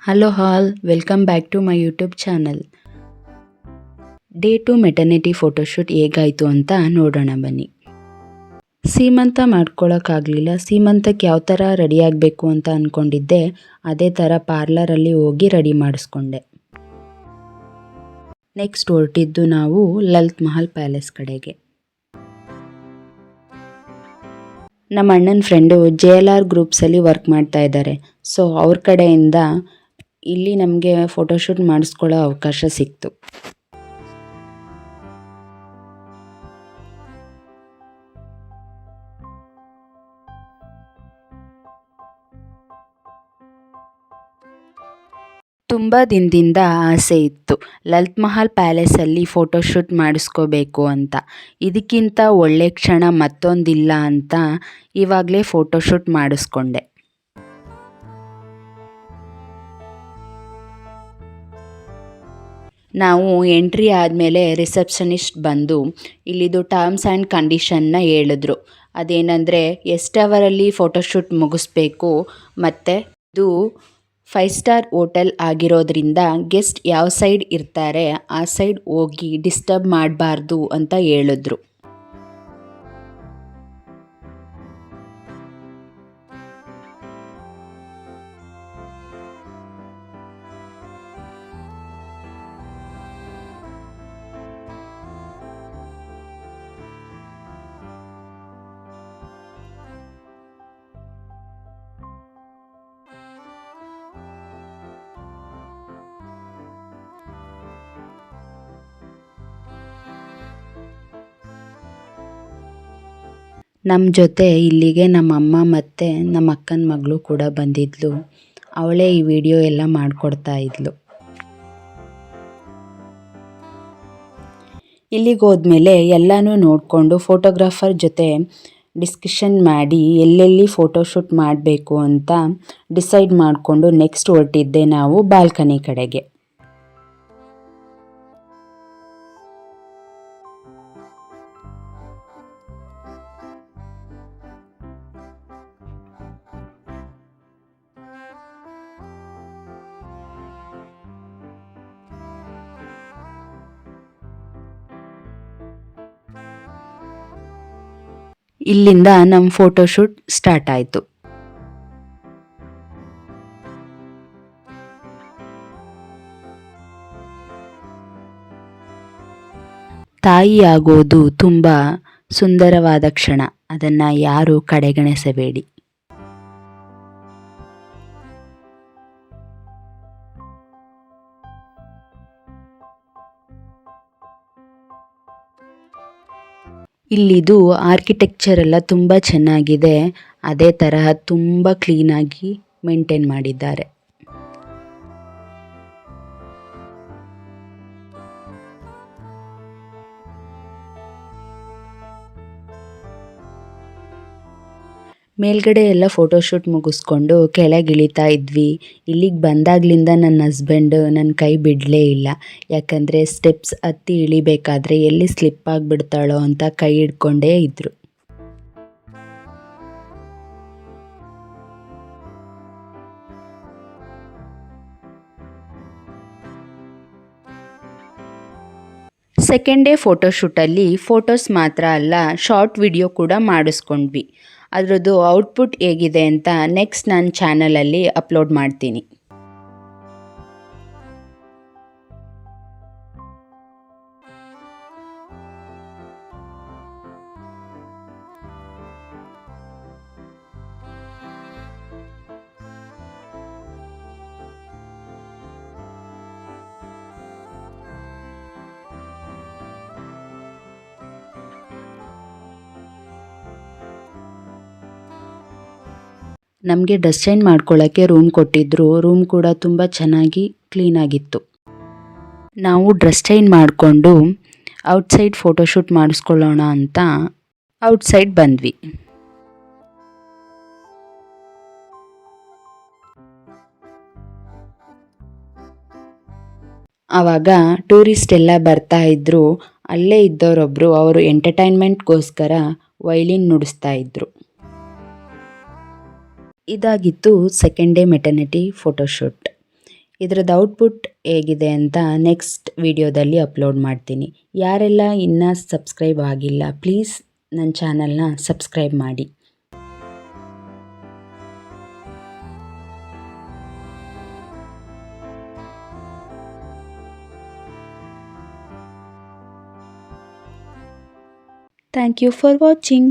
Hello all, welcome back to my YouTube channel. Day 2 maternity photoshoot ಹೇಗಾಯಿತು ಅಂತ ನೋಡೋಣ ಬನ್ನಿ. ಸೀಮಂತ ಮಾಡ್ಕೊಳ್ಳೋಕ್ಕಾಗಲಿಲ್ಲ. ಸೀಮಂತಕ್ಕೆ ಯಾವ ಥರ ರೆಡಿ ಆಗಬೇಕು ಅಂತ ಅಂದ್ಕೊಂಡಿದ್ದೆ, ಅದೇ ಥರ ಪಾರ್ಲರಲ್ಲಿ ಹೋಗಿ ರೆಡಿ ಮಾಡಿಸ್ಕೊಂಡೆ. ನೆಕ್ಸ್ಟ್ ಹೊರಟಿದ್ದು ನಾವು ಲಲಿತ್ ಮಹಲ್ ಪ್ಯಾಲೇಸ್ ಕಡೆಗೆ. ನಮ್ಮ ಅಣ್ಣನ ಫ್ರೆಂಡು JLR ಗ್ರೂಪ್ಸಲ್ಲಿ ವರ್ಕ್ ಮಾಡ್ತಾ ಇದ್ದಾರೆ. ಸೊ ಅವ್ರ ಕಡೆಯಿಂದ ಇಲ್ಲಿ ನಮಗೆ ಫೋಟೋಶೂಟ್ ಮಾಡಿಸ್ಕೊಳ್ಳೋ ಅವಕಾಶ ಸಿಕ್ತು. ತುಂಬ ದಿನದಿಂದ ಆಸೆ ಇತ್ತು ಲಲಿತ್ ಮಹಲ್ ಪ್ಯಾಲೇಸಲ್ಲಿ ಫೋಟೋಶೂಟ್ ಮಾಡಿಸ್ಕೋಬೇಕು ಅಂತ. ಇದಕ್ಕಿಂತ ಒಳ್ಳೆ ಕ್ಷಣ ಮತ್ತೊಂದಿಲ್ಲ ಅಂತ ಇವಾಗಲೇ ಫೋಟೋಶೂಟ್ ಮಾಡಿಸ್ಕೊಂಡೆ. ನಾವು ಎಂಟ್ರಿ ಆದಮೇಲೆ ರಿಸೆಪ್ಷನಿಸ್ಟ್ ಬಂದು ಇಲ್ಲಿದು ಟರ್ಮ್ಸ್ ಆ್ಯಂಡ್ ಕಂಡೀಷನ್ನ ಹೇಳಿದ್ರು. ಅದೇನೆಂದರೆ ಎಷ್ಟು ಅವರಲ್ಲಿ ಫೋಟೋಶೂಟ್ ಮುಗಿಸ್ಬೇಕು, ಮತ್ತು ಇದು 5 ಸ್ಟಾರ್ ಹೋಟೆಲ್ ಆಗಿರೋದ್ರಿಂದ ಗೆಸ್ಟ್ ಯಾವ ಸೈಡ್ ಇರ್ತಾರೆ ಆ ಸೈಡ್ ಹೋಗಿ ಡಿಸ್ಟರ್ಬ್ ಮಾಡಬಾರ್ದು ಅಂತ ಹೇಳಿದ್ರು. ನಮ್ಮ ಜೊತೆ ಇಲ್ಲಿಗೆ ನಮ್ಮ ಅಮ್ಮ ಮತ್ತು ನಮ್ಮ ಅಕ್ಕನ ಮಗಳು ಕೂಡ ಬಂದಿದ್ಲು. ಅವಳೇ ಈ ವಿಡಿಯೋ ಎಲ್ಲ ಮಾಡಿಕೊಡ್ತಾ ಇದ್ಲು. ಇಲ್ಲಿಗೆ ಹೋದ್ಮೇಲೆ ಎಲ್ಲನೂ ನೋಡಿಕೊಂಡು ಫೋಟೋಗ್ರಾಫರ್ ಜೊತೆ ಡಿಸ್ಕಷನ್ ಮಾಡಿ ಎಲ್ಲೆಲ್ಲಿ ಫೋಟೋಶೂಟ್ ಮಾಡಬೇಕು ಅಂತ ಡಿಸೈಡ್ ಮಾಡಿಕೊಂಡು ನೆಕ್ಸ್ಟ್ ಹೊರಟಿದ್ದೆ ನಾವು ಬಾಲ್ಕನಿ ಕಡೆಗೆ. ಇಲ್ಲಿಂದ ನಮ್ಮ ಫೋಟೋಶೂಟ್ ಸ್ಟಾರ್ಟ್ ಆಯಿತು. ತಾಯಿ ಆಗೋದು ತುಂಬ ಸುಂದರವಾದ ಕ್ಷಣ, ಅದನ್ನು ಯಾರೂ ಕಡೆಗಣಿಸಬೇಡಿ. ಇಲ್ಲಿದು ಆರ್ಕಿಟೆಕ್ಚರ್ ಎಲ್ಲ ತುಂಬ ಚೆನ್ನಾಗಿದೆ. ಅದೇ ತರಹ ತುಂಬ ಕ್ಲೀನಾಗಿ ಮೇಂಟೈನ್ ಮಾಡಿದ್ದಾರೆ. ಮೇಲ್ಗಡೆ ಎಲ್ಲ ಫೋಟೋಶೂಟ್ ಮುಗಿಸ್ಕೊಂಡು ಕೆಳಗಿಳಿತಾ ಇದ್ವಿ. ಇಲ್ಲಿಗೆ ಬಂದಾಗಲಿಂದ ನನ್ನ ಹಸ್ಬೆಂಡ್ ನನ್ನ ಕೈ ಬಿಡಲೇ ಇಲ್ಲ. ಯಾಕಂದರೆ ಸ್ಟೆಪ್ಸ್ ಹತ್ತಿ ಇಳಿಬೇಕಾದ್ರೆ ಎಲ್ಲಿ ಸ್ಲಿಪ್ ಆಗಿಬಿಡ್ತಾಳೋ ಅಂತ ಕೈ ಹಿಡ್ಕೊಂಡೇ ಇದ್ದರು. ಸೆಕೆಂಡ್ ಡೇ ಫೋಟೋಶೂಟಲ್ಲಿ ಫೋಟೋಸ್ ಮಾತ್ರ ಅಲ್ಲ, ಶಾರ್ಟ್ ವಿಡಿಯೋ ಕೂಡ ಮಾಡಿಸ್ಕೊಂಡ್ವಿ. ಅದರದ್ದು ಔಟ್ಪುಟ್ ಹೇಗಿದೆ ಅಂತ ನೆಕ್ಸ್ಟ್ ನನ್ನ ಚಾನಲಲ್ಲಿ ಅಪ್ಲೋಡ್ ಮಾಡ್ತೀನಿ. ನಮಗೆ ಡ್ರೆಸ್ ಚೇಂಜ್ ಮಾಡ್ಕೊಳ್ಳೋಕ್ಕೆ ರೂಮ್ ಕೊಟ್ಟಿದ್ದರು. ರೂಮ್ ಕೂಡ ತುಂಬ ಚೆನ್ನಾಗಿ ಕ್ಲೀನಾಗಿತ್ತು. ನಾವು ಡ್ರೆಸ್ ಚೇಂಜ್ ಮಾಡಿಕೊಂಡು ಔಟ್ಸೈಡ್ ಫೋಟೋಶೂಟ್ ಮಾಡಿಸ್ಕೊಳ್ಳೋಣ ಅಂತ ಔಟ್ಸೈಡ್ ಬಂದ್ವಿ. ಆವಾಗ ಟೂರಿಸ್ಟ್ ಎಲ್ಲ ಬರ್ತಾ ಇದ್ದರು. ಅಲ್ಲೇ ಇದ್ದವರೊಬ್ಬರು ಅವರು ಎಂಟರ್ಟೈನ್ಮೆಂಟ್ಗೋಸ್ಕರ ವೈಲಿನ್ ನುಡಿಸ್ತಾ ಇದ್ದರು. ಇದಾಗಿತ್ತು ಸೆಕೆಂಡ್ ಡೇ ಮೆಟರ್ನಿಟಿ ಫೋಟೋಶೂಟ್. ಇದ್ರದ್ದು ಔಟ್ಪುಟ್ ಹೇಗಿದೆ ಅಂತ ನೆಕ್ಸ್ಟ್ ವಿಡಿಯೋದಲ್ಲಿ ಅಪ್ಲೋಡ್ ಮಾಡ್ತೀನಿ. ಯಾರೆಲ್ಲ ಇನ್ನೂ ಸಬ್ಸ್ಕ್ರೈಬ್ ಆಗಿಲ್ಲ ಪ್ಲೀಸ್ ನನ್ನ ಚಾನಲ್ನ ಸಬ್ಸ್ಕ್ರೈಬ್ ಮಾಡಿ. Thank you for watching.